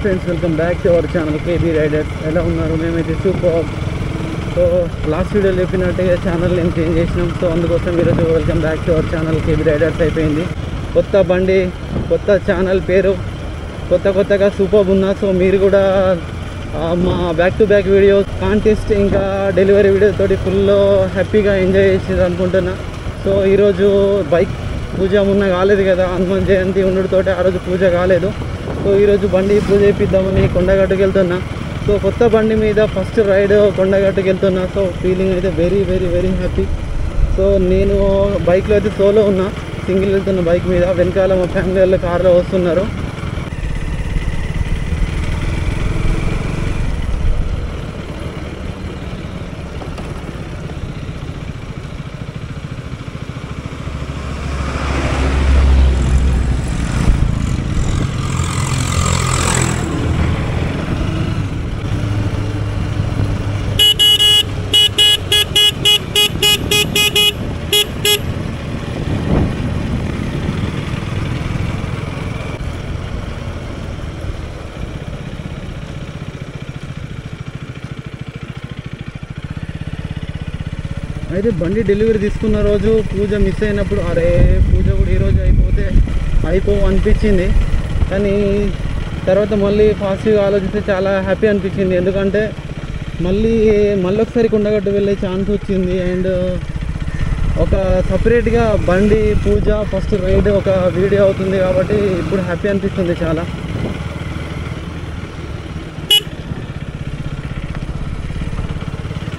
Friends, welcome back to our channel KB riders. ఎలా ఉన్నారు? మేమైతే సూపర్. సో లాస్ట్ వీడియోలో చెప్పినట్టుగా ఛానల్ నేను చేంజ్ చేసినాం. సో అందుకోసం ఈరోజు welcome back to our channel KB riders అయిపోయింది. కొత్త బండి, కొత్త ఛానల్ పేరు, కొత్తగా సూపర్ ఉన్నా. సో మీరు కూడా మా back to back video, contest ఇంకా డెలివరీ వీడియో తోటి ఫుల్ హ్యాపీగా ఎంజాయ్ చేసేది అనుకుంటున్నా. సో ఈరోజు బైక్ పూజ మొన్న కాలేదు కదా, హనుమాన్ జయంతి ఉండడంతో ఆ రోజు పూజ కాలేదు. సో ఈరోజు బండి పూజ చేపిద్దామని కొండగట్టుకు వెళ్తున్నా. సో కొత్త బండి మీద ఫస్ట్ రైడ్ కొండగట్టుకు వెళ్తున్నా. సో ఫీలింగ్ అయితే very very very happy. So నేను బైక్లో అయితే సోలో ఉన్నా, సింగిల్ వెళ్తున్న బైక్ మీద. వెనకాల మా ఫ్యామిలీ వాళ్ళు కార్లో వస్తున్నారు. అయితే బండి డెలివరీ తీసుకున్న రోజు పూజ మిస్ అయినప్పుడు అరే పూజ కూడా ఈరోజు అయిపోవు అనిపించింది. కానీ తర్వాత మళ్ళీ పాజిటివ్గా ఆలోచిస్తే చాలా హ్యాపీ అనిపించింది. ఎందుకంటే మళ్ళీ ఒకసారి కొండగట్టు వెళ్ళే ఛాన్స్ వచ్చింది. అండ్ ఒక సపరేట్గా బండి పూజ ఫస్ట్ రైడ్ ఒక వీడియో అవుతుంది కాబట్టి ఇప్పుడు హ్యాపీ అనిపిస్తుంది చాలా.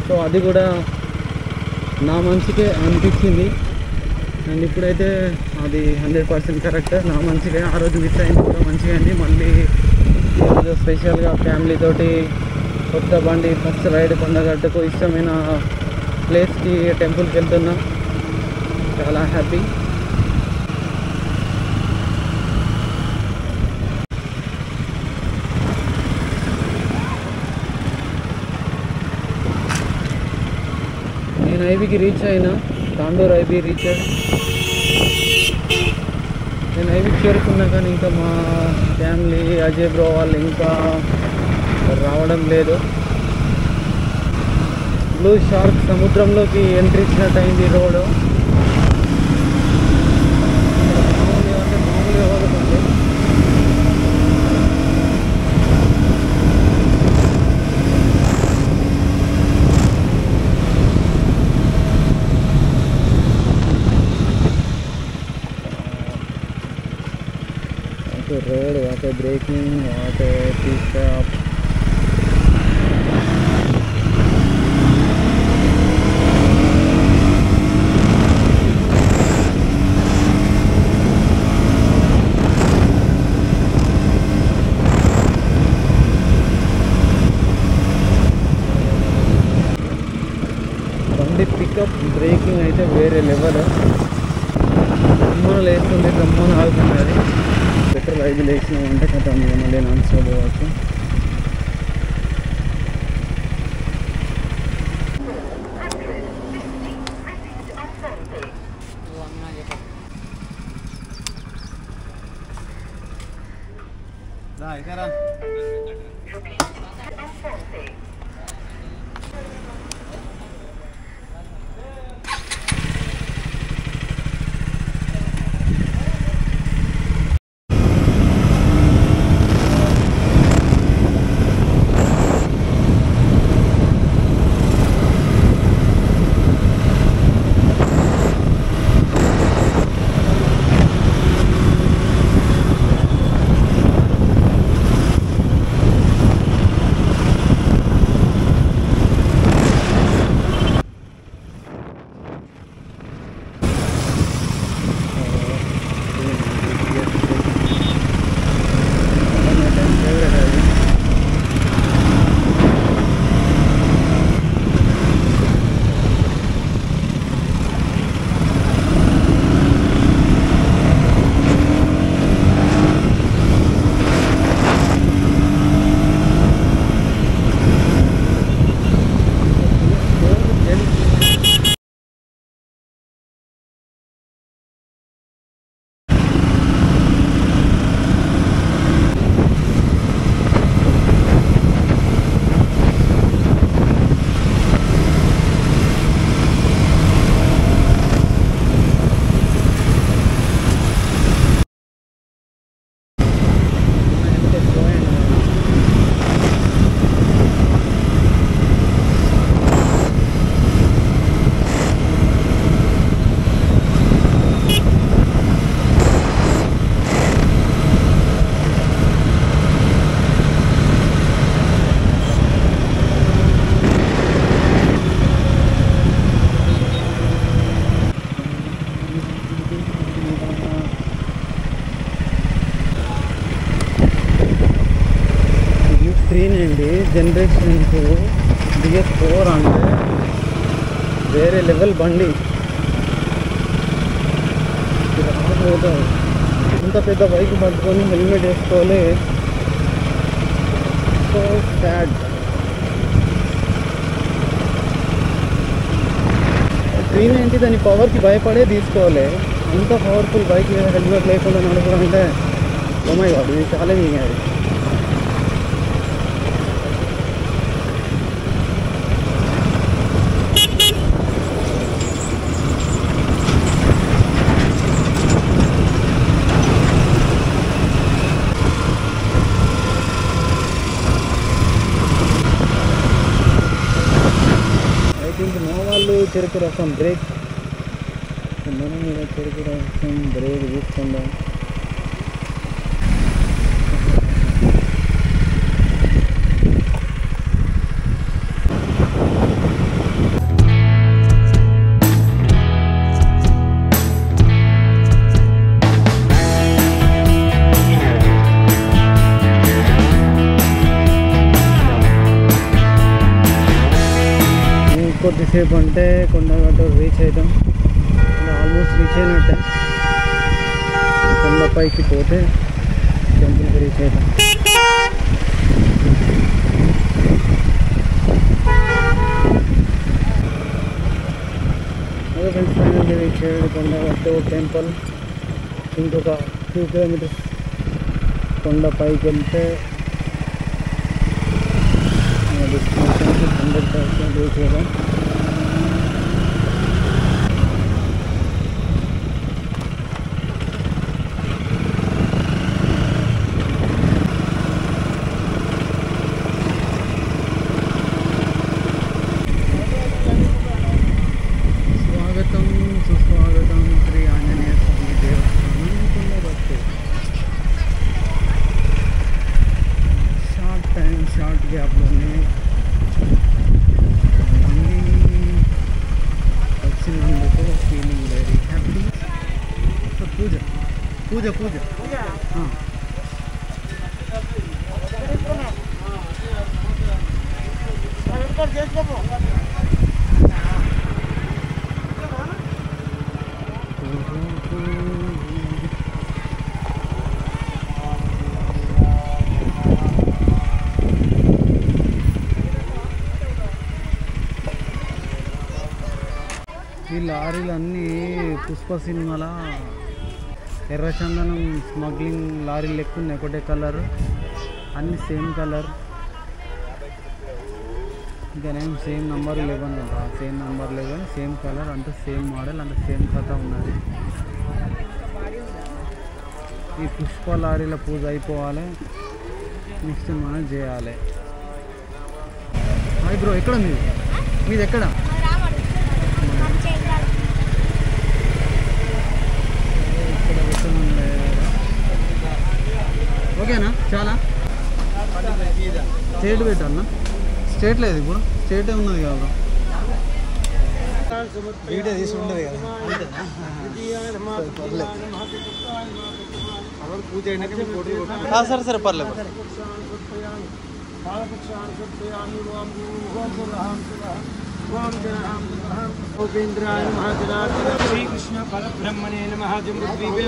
సో అది కూడా నా మంచికే అనిపించింది. అండ్ ఇప్పుడైతే అది 100% కరెక్ట్, నా మంచిగా. ఆ రోజు మిస్ అయింది కూడా మంచిగా అయింది. మళ్ళీ ఈరోజు స్పెషల్గా ఫ్యామిలీతోటి కొత్త బండి ఫస్ట్ రైడ్ కొండగట్టుకు ఇష్టమైన ప్లేస్కి టెంపుల్కి వెళ్తున్నా. చాలా హ్యాపీ. నేను ఐబీకి రీచ్ అయినా, తాండూరు ఐబీ రీచ్ అయ్యి నేను ఐబీకి చేరుకున్నా. కానీ ఇంకా మా ఫ్యామిలీ అజయ్ బ్రో వాళ్ళు ఇంకా రావడం లేదు. బ్లూ షార్క్ సముద్రంలోకి ఎంట్రీ ఇచ్చినట్టు అయింది రోడ్డు. మామూలుగా పోతుంది. रोड वाटे ब्रेकिंग वाटे पिकअप బండి పికప్ బ్రేకింగ్ అయితే వేరే లెవెల్. గమ్మన లేస్తుంది, గమ్మన ఆగుతున్నది. పెట్రోల్ ఐదు లేచినామంటే కదా మళ్ళీ నాన్ స్టాప్ పోవచ్చు. జనరేషన్కు BS4 అంటే వేరే లెవెల్ బండి. పోతుంది ఇంత పెద్ద బైక్ పట్టుకొని హెల్మెట్ వేసుకోలే. So sad. ట్రైన్ ఏంటి దాని పవర్కి భయపడే తీసుకోవాలి. అంత పవర్ఫుల్ బైక్ హెల్మెట్ లేకుండా నడపడం అంటే ఓ మై గాడ్, ఇది ఛాలెంజింగ్. అది చెరుకు రసం బ్రేక్, మనం మీద చెరుకు రసం బ్రేక్ తీసుకుందాం. కొద్దిసేపు అంటే కొండగట్టు రీచ్ అవుతాం. ఆల్మోస్ట్ రీచ్ అయినట్టే. కొండపైకి పోతే టెంపుల్కి రీచ్ అవుతాం. అదే ఫ్రెండ్స్, ఫైనల్గా రీచ్ అయ్యాడు కొండగట్టు టెంపుల్. ఇంకొక 2 కిలోమీటర్స్ కొండపైకి వెళ్తే డెస్టినేషన్కి 100% రీచ్ అయ్యాం. స్వాగతం సుస్వాగతం శ్రీ ఆంజనేయ స్వామి దేవస్థానం కొండగట్టు. షార్ట్ గ్యాప్లోనే వచ్చినందుకు ఫీలింగ్ వెరీ హ్యాపీ. పూజ పూజ పూజ ఈ లారీలన్నీ పుష్ప సినిమాల ఎర్రచందనం స్మగ్లింగ్ లారీలు లెక్క ఉన్నాయి. ఒకటే కలర్, అన్నీ సేమ్ కలర్. ఇంకానేం సేమ్ నెంబర్ 11 ఉంటా. సేమ్ నెంబర్ 11, సేమ్ కలర్, అంత సేమ్ మోడల్, అంత సేమ్ కథ ఉన్నది. ఈ పుష్ప లారీల పూజ అయిపోవాలి. నెక్స్ట్ మనం చేయాలి. హాయ్ బ్రో, ఎక్కడ ఉంది మీది? ఎక్కడ? ఓకేనా? చాలా స్టేట్ పెట్టాలన్నా? స్టేట్ లేదు ఇప్పుడు, స్టేటే ఉన్నది కదా. వీడియో తీసి ఉండదు కదా. సరే సరే పర్లేదు. गोपेन्द्राय महाजनार्दन श्री कृष्ण परब्रह्मणे नमः। जम्बूद्वीपे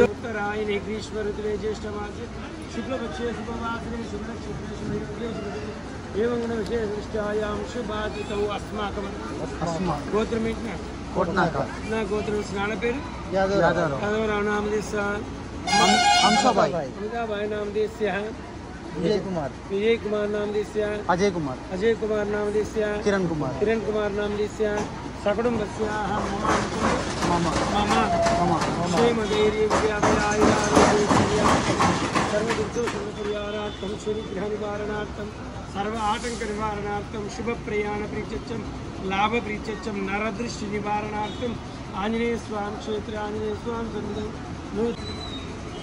उत्तरायणे ग्रीष्म ऋतुवे ज्येष्ठमासे शुक्लपक्षे शुभवासरे शुभनक्षत्रे एवं विशेषदृष्टायां शुभातिथौ अस्माकं गोत्रमेट्ना कोटनाका ना गोत्र स्नान पेरु यादव नाम देश हंसाबाई नाम देश विजय कुमार नाम देस्य अजय कुमार नाम देस्य किरण कुमार नाम देस्य सकुटुम्बस्याः मम क्षेमधैर्य सर्वदुर्गोपरिहारार्थं श्रीगृहनिवारणार्थं सर्व आटंक निवारणार्थं शुभप्रयाण प्रीत्यर्थं लाभ प्रीत्यर्थं नरदृष्टि निवारणार्थं आंजनेय स्वामी क्षेत्र आंजनेय स्वामी सन्निधौ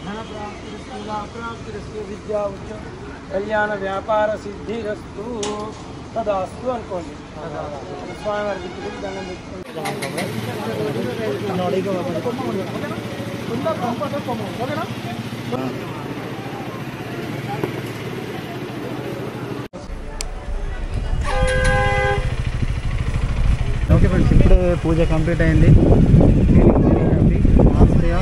धन प्राप्तिरस्तु विद्या उच्च कल्याण व्यापार सिद्धिरस्तु तदास्तु अनुकोंడి. స్వామివారికి దండం పెట్టుకోండి. ఓకే ఫ్రెండ్స్, ఇప్పుడే పూజ కంప్లీట్ అయింది. Feeling very happy. లాస్ట్గా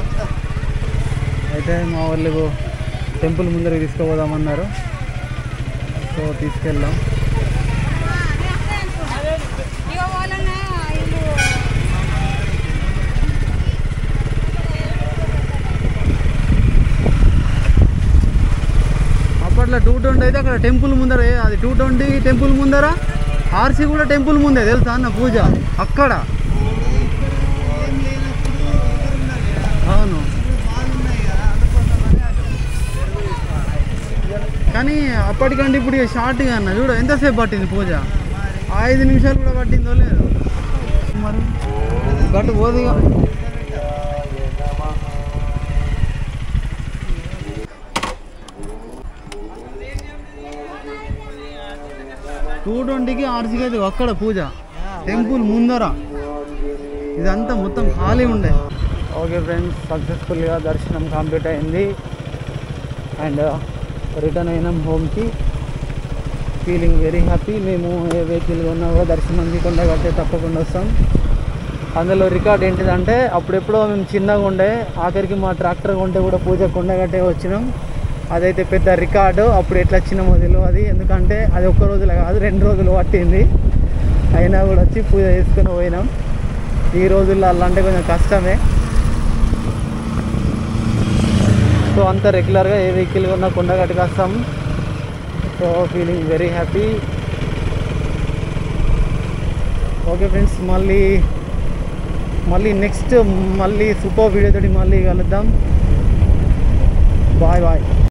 అయితే మా వాళ్ళు టెంపుల్ ముందరికి తీసుకుపోదామన్నారు. సో తీసుకెళ్దాం. అప్పట్లో 220 అయితే అక్కడ టెంపుల్ ముందర, అది 220 టెంపుల్ ముందర, ఆర్సీ కూడా టెంపుల్ ముందే తెలుసా అన్న పూజ అక్కడ. అవును, కానీ అప్పటికంటే ఇప్పుడు షార్ట్గా అన్న చూడు ఎంతసేపు పట్టింది పూజ. 5 నిమిషాలు కూడా పట్టిందో లేదు. మరి గట్టు పోదిగా. టూడొంటికి ఆర్సీకి అయితే అక్కడ పూజ టెంపుల్ ముందర. ఇదంతా మొత్తం ఖాళీ ఉండే. ఓకే ఫ్రెండ్స్, సక్సెస్ఫుల్గా దర్శనం కంప్లీట్ అయింది అండ్ రిటర్న్ అయినాం హోమ్కి. Feeling very happy. మేము ఏ వెహికల్ ఉన్నా కూడా దర్శనంకి కొండగట్టే తప్పకుండా వస్తాం. అందులో రికార్డ్ ఏంటిదంటే అప్పుడెప్పుడో మేము చిన్నగా ఉండే, ఆఖరికి మా ట్రాక్టర్ కొంటే కూడా పూజ కొండగట్టే వచ్చినాం. అదైతే పెద్ద రికార్డు. అప్పుడు ఎట్లా వచ్చినామో తెలియదు, ఎందుకంటే అది ఒక్క రోజులో కాదు 2 రోజులు పట్టింది. అయినా కూడా వచ్చి పూజ చేసుకుని పోయినాం. ఈ రోజుల్లో అలా అంటే కొంచెం కష్టమే. సో అంత రెగ్యులర్గా ఏ వెహికల్ ఉన్నా కొండగట్టుకు వస్తాం. So feeling very happy. Okay friends, మళ్ళీ నెక్స్ట్ సూపర్ వీడియో తోటి మళ్ళీ కలుద్దాం. Bye bye.